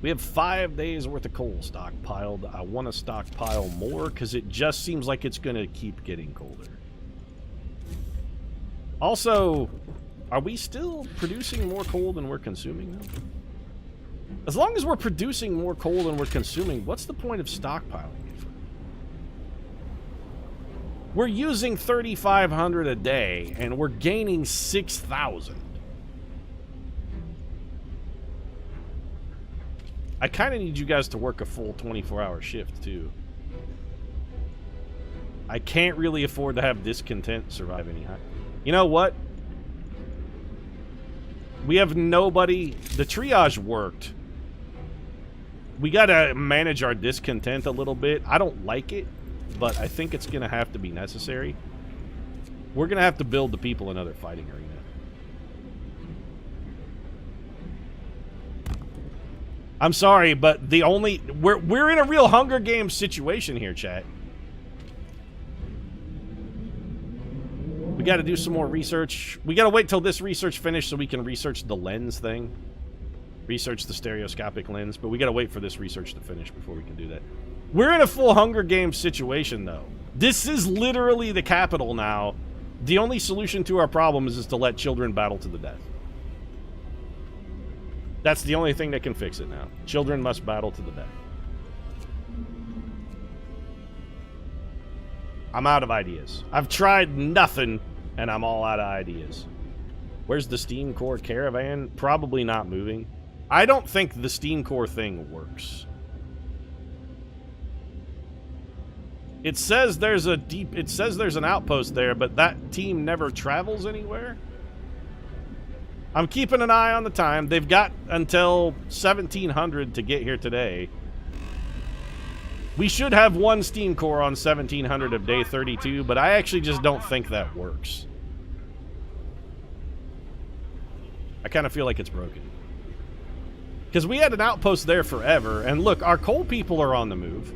We have 5 days worth of coal stockpiled. I want to stockpile more because it just seems like it's going to keep getting colder. Also, are we still producing more coal than we're consuming now? As long as we're producing more coal than we're consuming, what's the point of stockpiling it? We're using 3,500 a day, and we're gaining 6,000. I kind of need you guys to work a full 24-hour shift, too. I can't really afford to have discontent survive any higher. You know what? We have nobody. The triage worked. We gotta manage our discontent a little bit. I don't like it, but I think it's gonna have to be necessary. We're gonna have to build the people another fighting arena. I'm sorry, but the only... We're in a real Hunger Games situation here, chat. We got to do some more research. We got to wait till this research finished so we can research the lens thing. Research the stereoscopic lens, but we got to wait for this research to finish before we can do that. We're in a full Hunger Games situation, though. This is literally the capital now. The only solution to our problems is to let children battle to the death. That's the only thing that can fix it now. Children must battle to the death. I'm out of ideas. I've tried nothing, and I'm all out of ideas. Where's the Steam Core caravan? Probably not moving. I don't think the Steam Core thing works. It says there's a it says there's an outpost there, but that team never travels anywhere. I'm keeping an eye on the time. They've got until 1700 to get here today. We should have one Steam Core on 1700 of day 32, but I actually just don't think that works. I kind of feel like it's broken. Because we had an outpost there forever, and look, our coal people are on the move.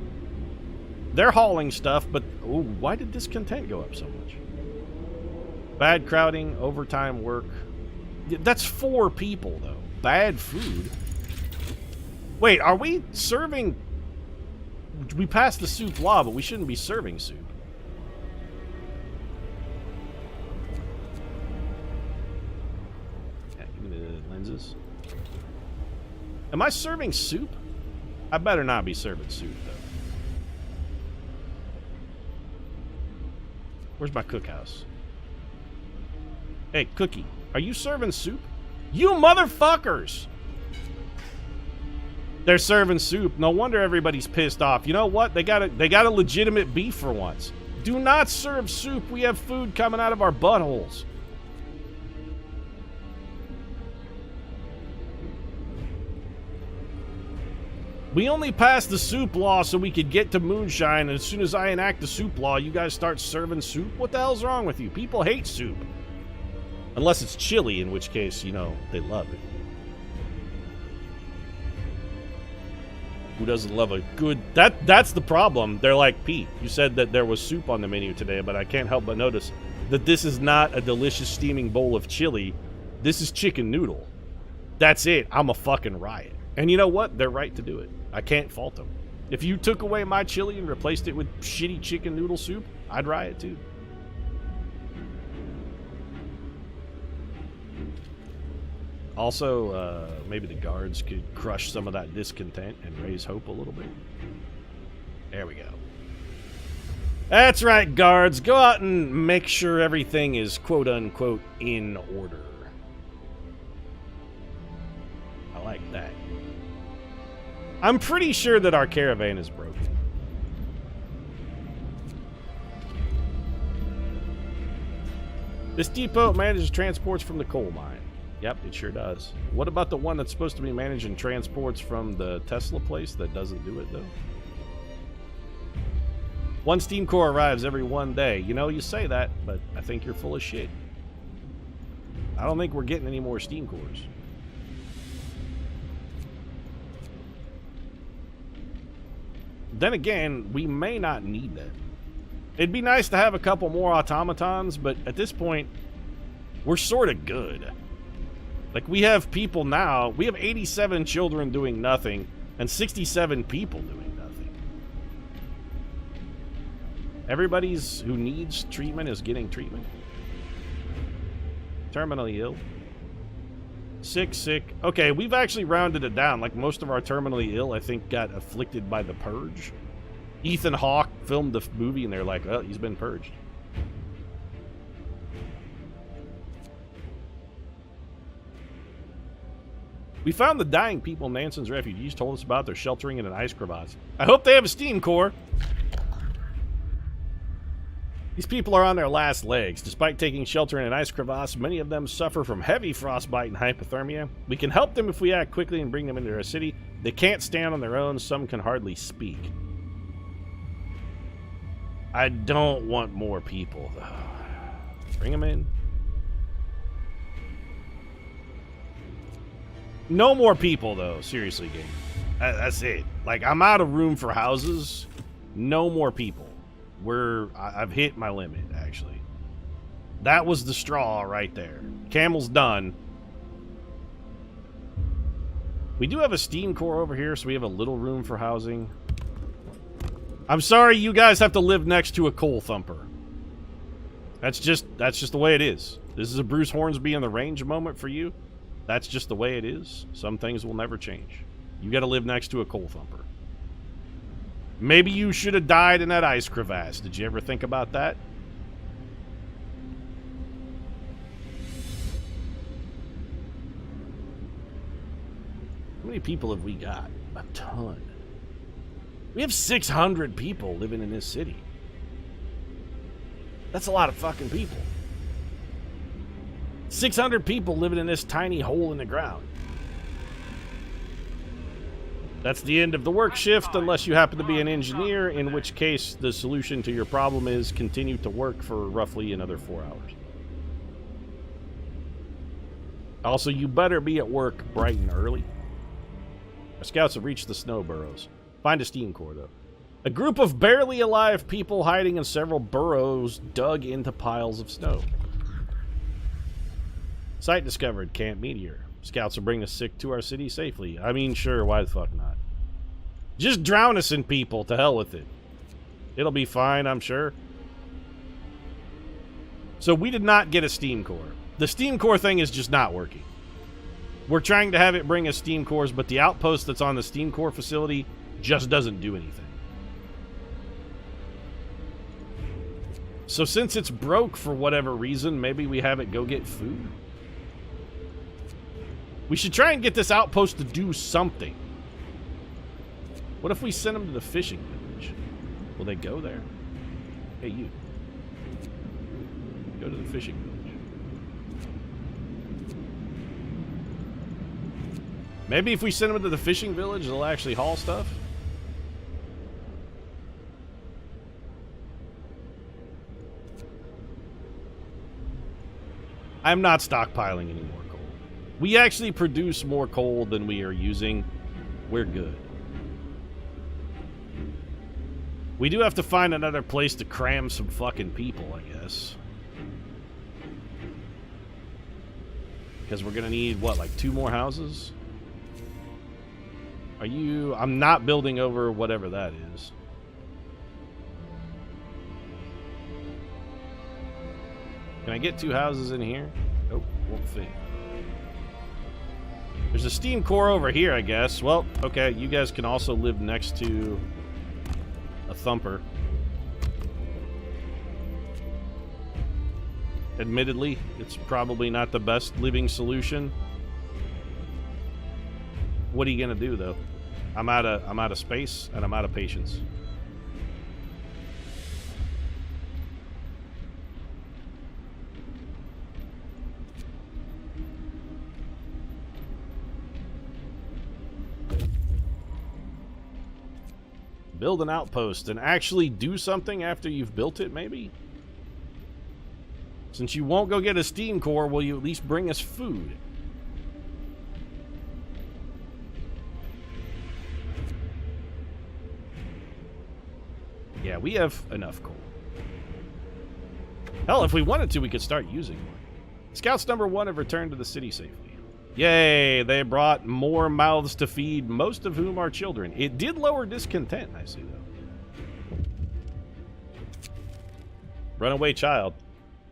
They're hauling stuff, but... Ooh, why did discontent go up so much? Bad crowding, overtime work... That's 4 people, though. Bad food. Wait, are we serving... We passed the soup law, but we shouldn't be serving soup. Yeah, give me the lenses. Am I serving soup? I better not be serving soup, though. Where's my cookhouse? Hey, Cookie. Are you serving soup? You motherfuckers! They're serving soup. No wonder everybody's pissed off. You know what? They got a legitimate beef for once. Do not serve soup. We have food coming out of our buttholes. We only passed the soup law so we could get to moonshine, and as soon as I enact the soup law, you guys start serving soup? What the hell's wrong with you? People hate soup. Unless it's chili, in which case, you know, they love it. Who doesn't love a good... That's the problem. They're like, Pete, you said that there was soup on the menu today, but I can't help but notice that this is not a delicious steaming bowl of chili. This is chicken noodle. That's it. I'm a fucking riot. And you know what? They're right to do it. I can't fault them. If you took away my chili and replaced it with shitty chicken noodle soup, I'd riot too. Also, maybe the guards could crush some of that discontent and raise hope a little bit. There we go. That's right, guards. Go out and make sure everything is quote-unquote in order. I like that. I'm pretty sure that our caravan is broken. This depot manages transports from the coal mine. Yep, it sure does. What about the one that's supposed to be managing transports from the Tesla place that doesn't do it, though? One Steam Core arrives every 1 day. You know, you say that, but I think you're full of shit. I don't think we're getting any more Steam Cores. Then again, we may not need that. It'd be nice to have a couple more automatons, but at this point, we're sort of good. Like, we have people now. We have 87 children doing nothing and 67 people doing nothing. Everybody's who needs treatment is getting treatment. Terminally ill. Sick. Okay, we've actually rounded it down. Like, most of our terminally ill, I think, got afflicted by the purge. Ethan Hawke filmed the movie, and they're like, oh, he's been purged. We found the dying people Nansen's refugees told us about. They're sheltering in an ice crevasse. I hope they have a steam core. These people are on their last legs. Despite taking shelter in an ice crevasse, many of them suffer from heavy frostbite and hypothermia. We can help them if we act quickly and bring them into our city. They can't stand on their own. Some can hardly speak. I don't want more people, though. Bring them in. No more people, though. Seriously, game. That's it. Like, I'm out of room for houses. No more people. I've hit my limit, actually. That was the straw right there. Camel's done. We do have a steam core over here, so we have a little room for housing. I'm sorry you guys have to live next to a coal thumper. That's just the way it is. This is a Bruce Hornsby in the range moment for you. That's just the way it is. Some things will never change. You gotta live next to a coal thumper. Maybe you should have died in that ice crevasse. Did you ever think about that? How many people have we got? A ton. We have 600 people living in this city. That's a lot of fucking people. 600 people living in this tiny hole in the ground. That's the end of the work shift, unless you happen to be an engineer, in which case the solution to your problem is continue to work for roughly another 4 hours. Also, you better be at work bright and early. Our scouts have reached the snow burrows. Find a steam core, though. A group of barely alive people hiding in several burrows dug into piles of snow. Site discovered. Camp Meteor. Scouts will bring the sick to our city safely. I mean, sure, why the fuck not? Just drown us in people. To hell with it. It'll be fine, I'm sure. So we did not get a steam core. The steam core thing is just not working. We're trying to have it bring us steam cores, but the outpost that's on the steam core facility just doesn't do anything. So since it's broke for whatever reason, maybe we have it go get food? We should try and get this outpost to do something. What if we send them to the fishing village? Will they go there? Hey, you. Go to the fishing village. Maybe if we send them to the fishing village, they'll actually haul stuff? I'm not stockpiling any more coal. We actually produce more coal than we are using. We're good. We do have to find another place to cram some fucking people, I guess. Because we're gonna need, what, like 2 more houses? Are you... I'm not building over whatever that is. Can I get 2 houses in here? Nope, won't fit. There's a steam core over here, I guess. Well, okay, you guys can also live next to a thumper. Admittedly, it's probably not the best living solution. What are you gonna do, though? I'm out of space and I'm out of patience. Build an outpost and actually do something after you've built it, maybe? Since you won't go get a steam core, will you at least bring us food? Yeah, we have enough coal. Hell, if we wanted to, we could start using one. Scouts number 1 have returned to the city safely. Yay, they brought more mouths to feed, most of whom are children. It did lower discontent, I see, though. Runaway child.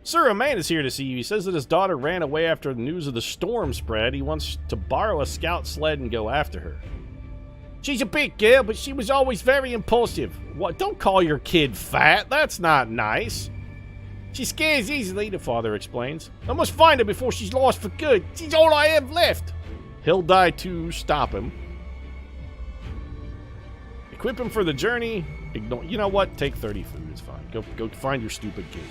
Sir, a man is here to see you. He says that his daughter ran away after the news of the storm spread. He wants to borrow a scout sled and go after her. She's a big girl, but she was always very impulsive. What? Don't call your kid fat. That's not nice. She scares easily, the father explains. I must find her before she's lost for good. She's all I have left. He'll die too. Stop him. Equip him for the journey. Ignore. You know what? Take 30 food. It's fine. Go find your stupid kid.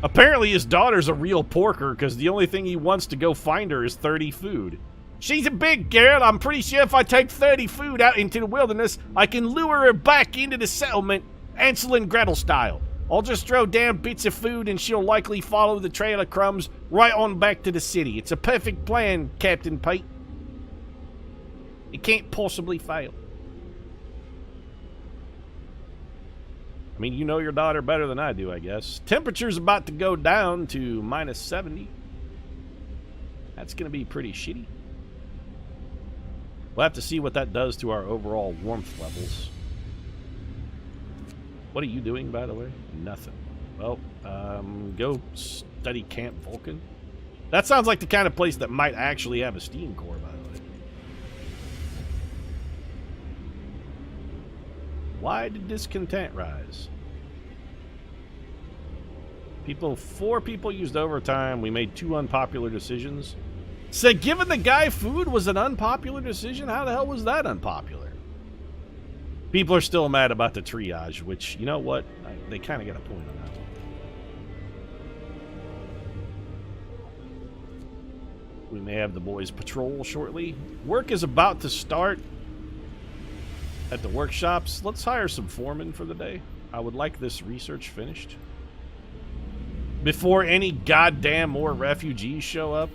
Apparently his daughter's a real porker because the only thing he wants to go find her is 30 food. She's a big girl. I'm pretty sure if I take 30 food out into the wilderness, I can lure her back into the settlement, Ansel and Gretel style. I'll just throw down bits of food and she'll likely follow the trail of crumbs right on back to the city. It's a perfect plan, Captain Pete. It can't possibly fail. I mean, you know your daughter better than I do, I guess. Temperature's about to go down to minus 70. That's going to be pretty shitty. We'll have to see what that does to our overall warmth levels. What are you doing, by the way? Nothing. Well, go study Camp Vulcan. That sounds like the kind of place that might actually have a steam core, by the way. Why did discontent rise? 4 people used overtime. We made 2 unpopular decisions. So giving the guy food was an unpopular decision? How the hell was that unpopular? People are still mad about the triage, which, you know what? They kind of got a point on that one. We may have the boys patrol shortly. Work is about to start at the workshops. Let's hire some foremen for the day. I would like this research finished before any goddamn more refugees show up.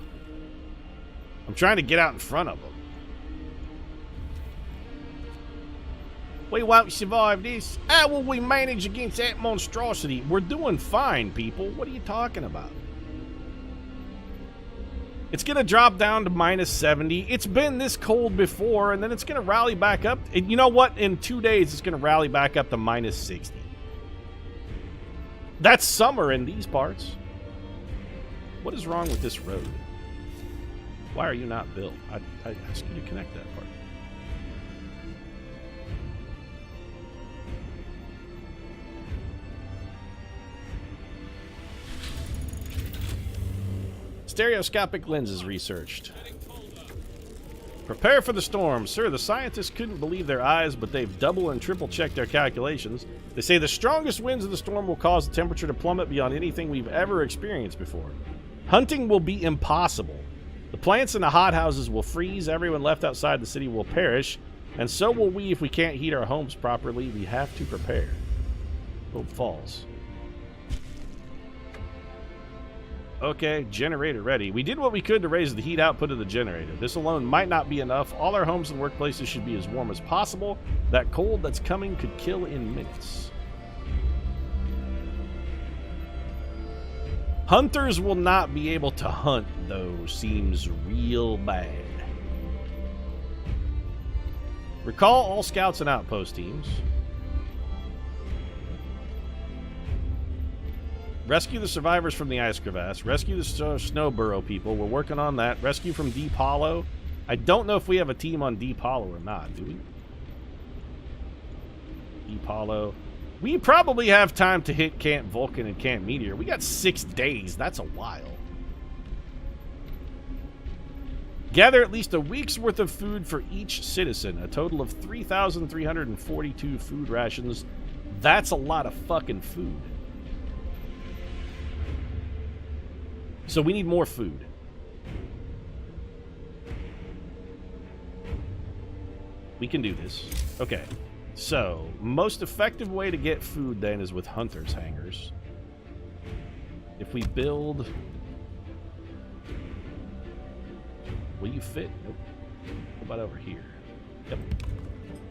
I'm trying to get out in front of them. We won't survive this. How will we manage against that monstrosity? We're doing fine, people. What are you talking about? It's going to drop down to minus 70. It's been this cold before, and then it's going to rally back up. And you know what? In 2 days, it's going to rally back up to minus 60. That's summer in these parts. What is wrong with this road? Why are you not built? I asked you to connect that part. Stereoscopic lenses researched. Prepare for the storm. Sir, the scientists couldn't believe their eyes, but they've double and triple checked their calculations. They say the strongest winds of the storm will cause the temperature to plummet beyond anything we've ever experienced before. Hunting will be impossible. The plants in the hothouses will freeze. Everyone left outside the city will perish. And so will we if we can't heat our homes properly. We have to prepare. Hope falls. Okay, generator ready. We did what we could to raise the heat output of the generator. This alone might not be enough. All our homes and workplaces should be as warm as possible. That cold that's coming could kill in minutes. Hunters will not be able to hunt, though. Seems real bad. Recall all scouts and outpost teams. Rescue the survivors from the ice crevasse. Rescue the snow burrow people. We're working on that. Rescue from Deep Hollow. I don't know if we have a team on Deep Hollow or not, do we? Deep Hollow. We probably have time to hit Camp Vulcan and Camp Meteor. We got 6 days. That's a while. Gather at least a week's worth of food for each citizen. A total of 3,342 food rations. That's a lot of fucking food. So we need more food. We can do this. Okay. So, most effective way to get food then is with hunters' hangers. If we build... Will you fit? Nope. What about over here? Yep.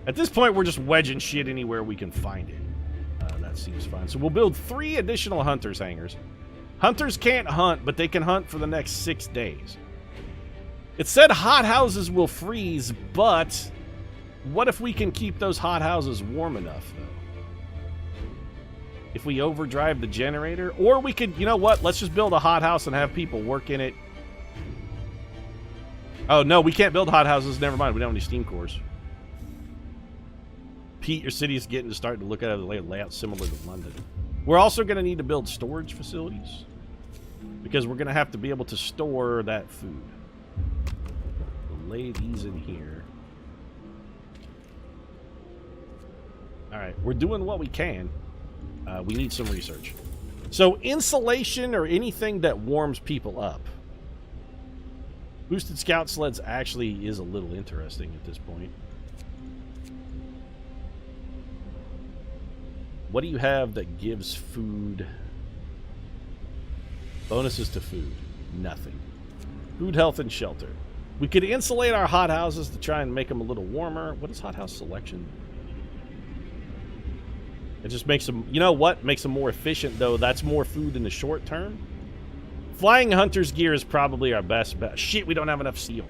At this point, we're just wedging shit anywhere we can find it. That seems fine. So we'll build 3 additional hunters' hangers. Hunters can't hunt, but they can hunt for the next 6 days. It said hot houses will freeze, but what if we can keep those hot houses warm enough, though? If we overdrive the generator? Or we could, you know what? Let's just build a hot house and have people work in it. Oh, no, we can't build hot houses. Never mind. We don't have any steam cores. Pete, your city is starting to look at a layout similar to London. We're also going to need to build storage facilities because we're going to have to be able to store that food. We'll lay these in here. All right, we're doing what we can. We need some research. So insulation or anything that warms people up. Boosted scout sleds actually is a little interesting at this point. What do you have that gives food? Bonuses to food. Nothing. Food, health, and shelter. We could insulate our hot houses to try and make them a little warmer. What is hot house selection? It just makes them... You know what? Makes them more efficient, though. That's more food in the short term. Flying hunter's gear is probably our best bet. Shit, we don't have enough steel.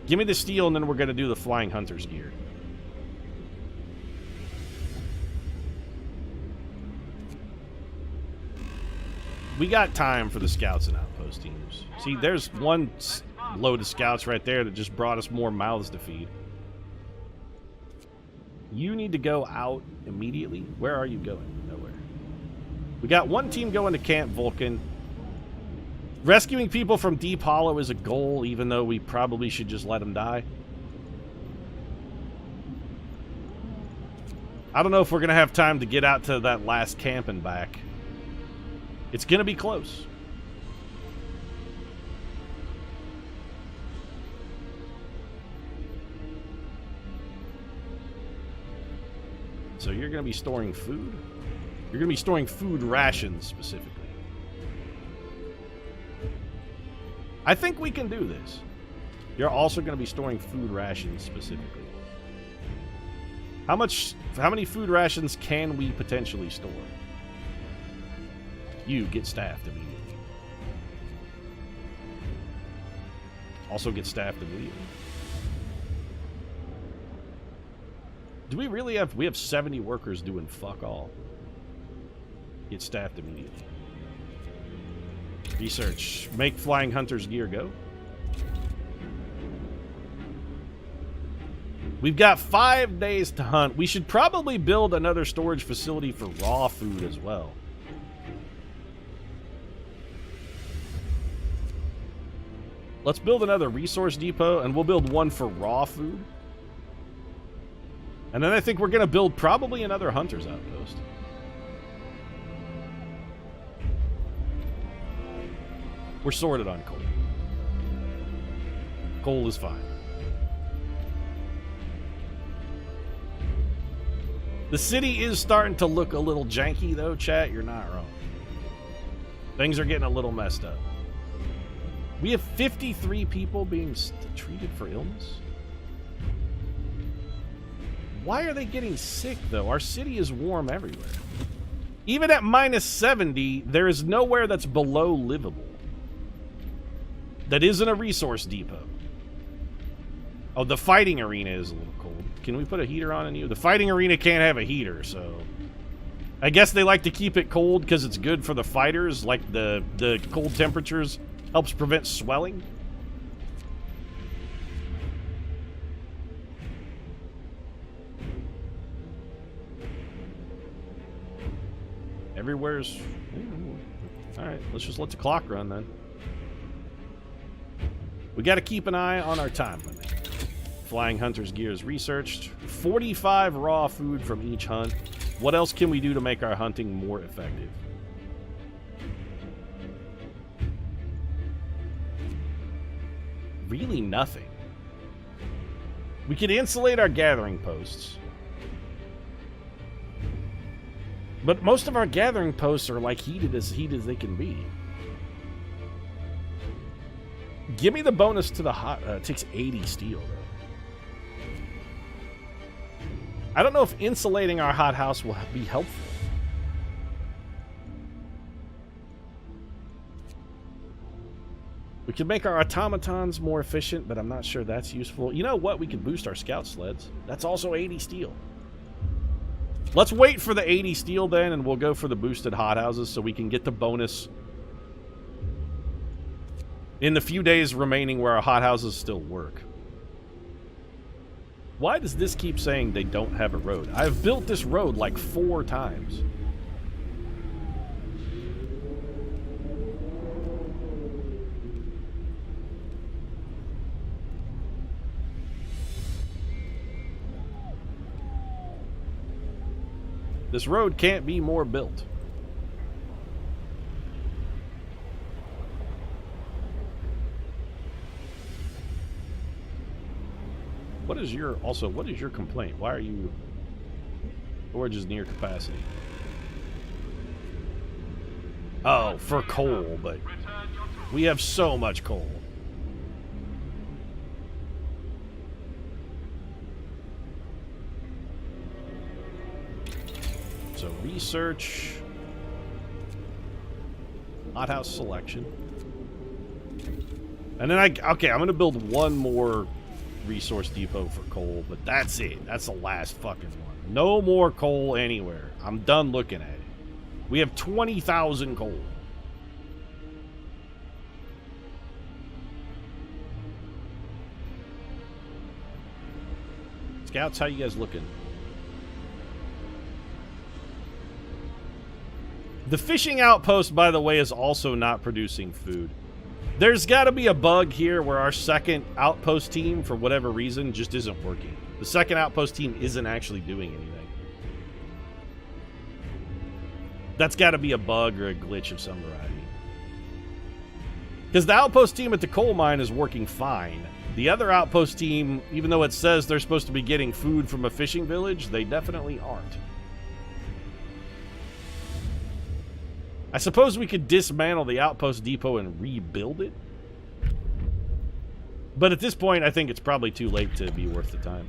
Give me the steel, and then we're going to do the flying hunter's gear. We got time for the scouts and outpost teams. See, there's one load of scouts right there that just brought us more mouths to feed. You need to go out immediately. Where are you going? Nowhere. We got one team going to Camp Vulcan. Rescuing people from Deep Hollow is a goal, even though we probably should just let them die. I don't know if we're going to have time to get out to that last camp and back. It's going to be close. So you're going to be storing food? You're going to be storing food rations specifically. I think we can do this. You're also going to be storing food rations specifically. How many food rations can we potentially store? You get staffed immediately. Also get staffed immediately. Do we really have... We have 70 workers doing fuck all. Get staffed immediately. Research. Make flying hunter's gear go. We've got 5 days to hunt. We should probably build another storage facility for raw food as well. Let's build another resource depot, and we'll build one for raw food. And then I think we're going to build probably another hunter's outpost. We're sorted on coal. Coal is fine. The city is starting to look a little janky, though, chat. You're not wrong. Things are getting a little messed up. We have 53 people being treated for illness. Why are they getting sick, though? Our city is warm everywhere. Even at minus 70, there is nowhere that's below livable. That isn't a resource depot. Oh, the fighting arena is a little cold. Can we put a heater on in you? The fighting arena can't have a heater, so... I guess they like to keep it cold because it's good for the fighters. Like, the cold temperatures helps prevent swelling. Everywhere's... Alright, let's just let the clock run then. We got to keep an eye on our time limit. Flying hunter's gear is researched. 45 raw food from each hunt. What else can we do to make our hunting more effective? Really nothing. We could insulate our gathering posts. But most of our gathering posts are like heated as they can be. Give me the bonus to the hot... it takes 80 steel, though. I don't know if insulating our hot house will be helpful. We could make our automatons more efficient, but I'm not sure that's useful. You know what? We could boost our scout sleds. That's also 80 steel. Let's wait for the 80 steel then, and we'll go for the boosted hothouses so we can get the bonus in the few days remaining where our hothouses still work. Why does this keep saying they don't have a road? I've built this road like 4 times. This road can't be more built. What is your complaint? Why are you storage is near capacity? Oh, for coal, but we have so much coal. So research, hothouse selection, and then I'm going to build one more resource depot for coal, but that's it. That's the last fucking one. No more coal anywhere. I'm done looking at it. We have 20,000 coal. Scouts, how you guys looking? The fishing outpost, by the way, is also not producing food. There's got to be a bug here where our second outpost team, for whatever reason, just isn't working. The second outpost team isn't actually doing anything. That's got to be a bug or a glitch of some variety. Because the outpost team at the coal mine is working fine. The other outpost team, even though it says they're supposed to be getting food from a fishing village, they definitely aren't. I suppose we could dismantle the outpost depot and rebuild it. But at this point, I think it's probably too late to be worth the time.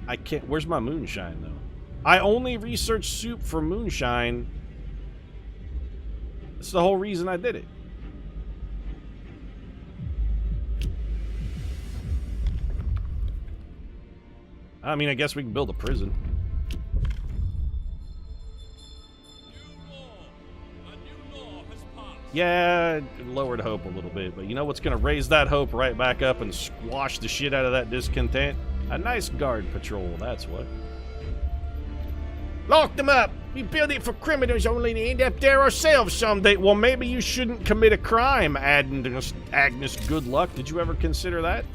I can't... Where's my moonshine, though? I only researched soup for moonshine. That's the whole reason I did it. I mean, I guess we can build a prison. Yeah, it lowered hope a little bit, but you know what's going to raise that hope right back up and squash the shit out of that discontent? A nice guard patrol, that's what. Lock them up! We build it for criminals only to end up there ourselves someday. Well, maybe you shouldn't commit a crime, Agnes Goodluck. Did you ever consider that?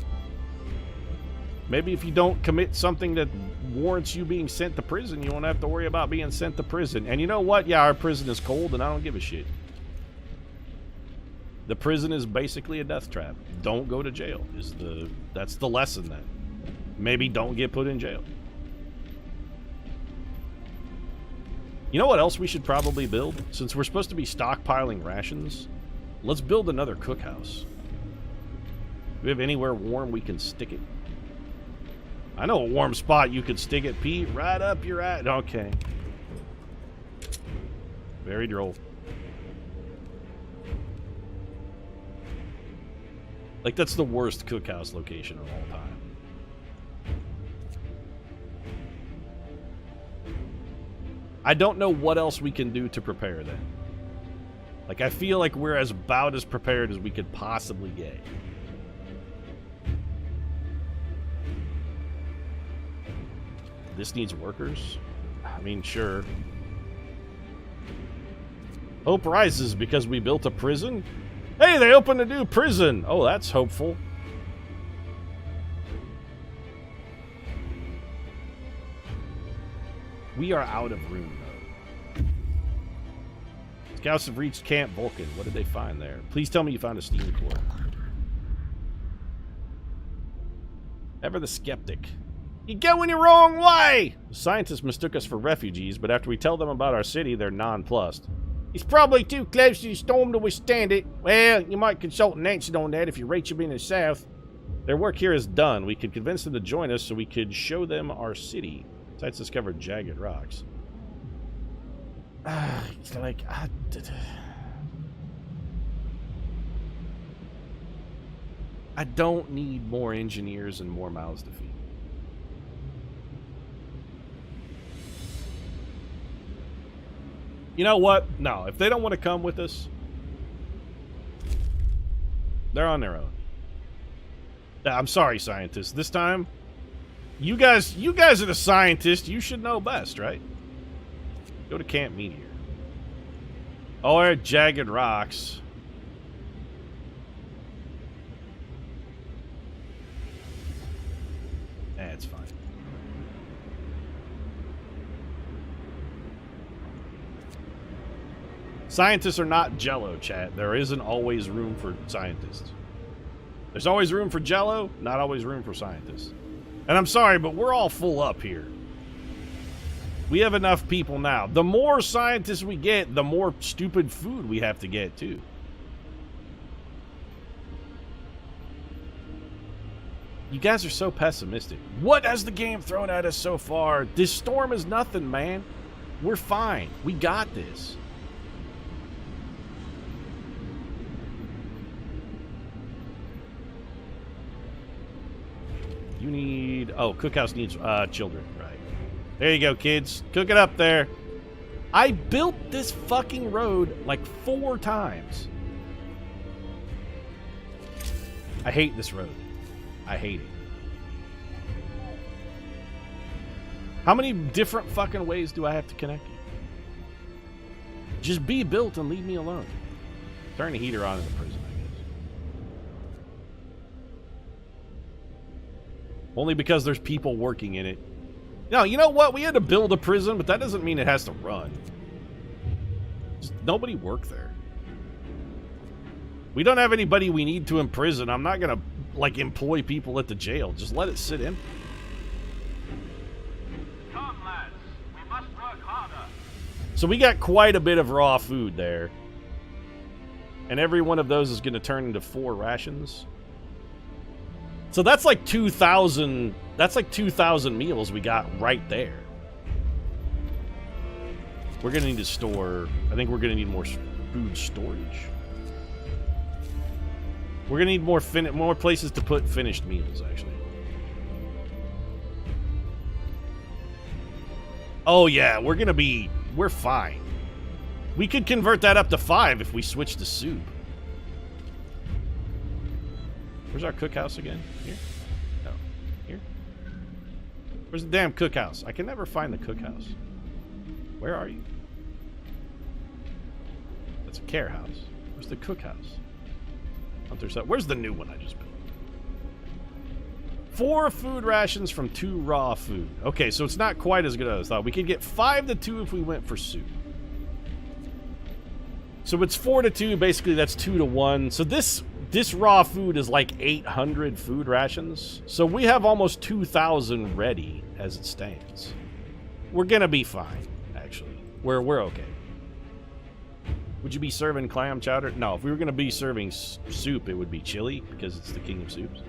Maybe if you don't commit something that warrants you being sent to prison, you won't have to worry about being sent to prison. And you know what? Yeah, our prison is cold, and I don't give a shit. The prison is basically a death trap. Don't go to jail. That's the lesson then. Maybe don't get put in jail. You know what else we should probably build? Since we're supposed to be stockpiling rations, let's build another cookhouse. Do we have anywhere warm we can stick it? I know a warm spot you could stick it, Pete. Right up your ass. Okay. Very droll. Like, that's the worst cookhouse location of all time. I don't know what else we can do to prepare that. Like, I feel like we're about as prepared as we could possibly get. This needs workers? I mean, sure. Hope rises because we built a prison? Hey, they opened a new prison! Oh, that's hopeful. We are out of room, though. Scouts have reached Camp Vulcan. What did they find there? Please tell me you found a steam core. Ever the skeptic. You're going the wrong way! The scientists mistook us for refugees, but after we tell them about our city, they're nonplussed. It's probably too close to the storm to withstand it. Well, you might consult Nancy on that if you rate you in the south. Their work here is done. We could convince them to join us so we could show them our city. Sites discovered jagged rocks. It's like... I don't need more engineers and more mouths to feed. You know what? No, if they don't want to come with us, they're on their own. I'm sorry, scientists. This time, you guys are the scientists. You should know best, right? Go to Camp Meteor. Oh, they're jagged rocks. It's fine. Scientists are not Jello, chat. There isn't always room for scientists. There's always room for Jello, not always room for scientists. And I'm sorry, but we're all full up here. We have enough people now. The more scientists we get, the more stupid food we have to get, too. You guys are so pessimistic. What has the game thrown at us so far? This storm is nothing, man. We're fine. We got this. You need... Oh, cookhouse needs children. Right. There you go, kids. Cook it up there. I built this fucking road like 4 times. I hate this road. I hate it. How many different fucking ways do I have to connect you? Just be built and leave me alone. Turn the heater on in the prison, I guess. Only because there's people working in it. No, you know what? We had to build a prison, but that doesn't mean it has to run. Just nobody work there. We don't have anybody we need to imprison. I'm not gonna, like, employ people at the jail. Just let it sit empty. Come, lads. We must work harder. So we got quite a bit of raw food there. And every one of those is going to turn into 4 rations. So that's like 2,000... That's like 2,000 meals we got right there. We're going to need to store... I think we're going to need more food storage. We're going to need more places to put finished meals, actually. Oh, yeah. We're going to be... We're fine. We could convert that up to 5 if we switch to soup. Where's our cookhouse again? Here? No. Here? Where's the damn cookhouse? I can never find the cookhouse. Where are you? That's a care house. Where's the cookhouse? Where's the new one I just built? 4 food rations from 2 raw food. Okay, so it's not quite as good as I thought. We could get 5 to 2 if we went for soup. So it's 4 to 2. Basically, that's 2 to 1. So this raw food is like 800 food rations. So we have almost 2,000 ready as it stands. We're gonna be fine, actually. We're okay. Would you be serving clam chowder? No, if we were gonna be serving soup, it would be chili because it's the king of soups.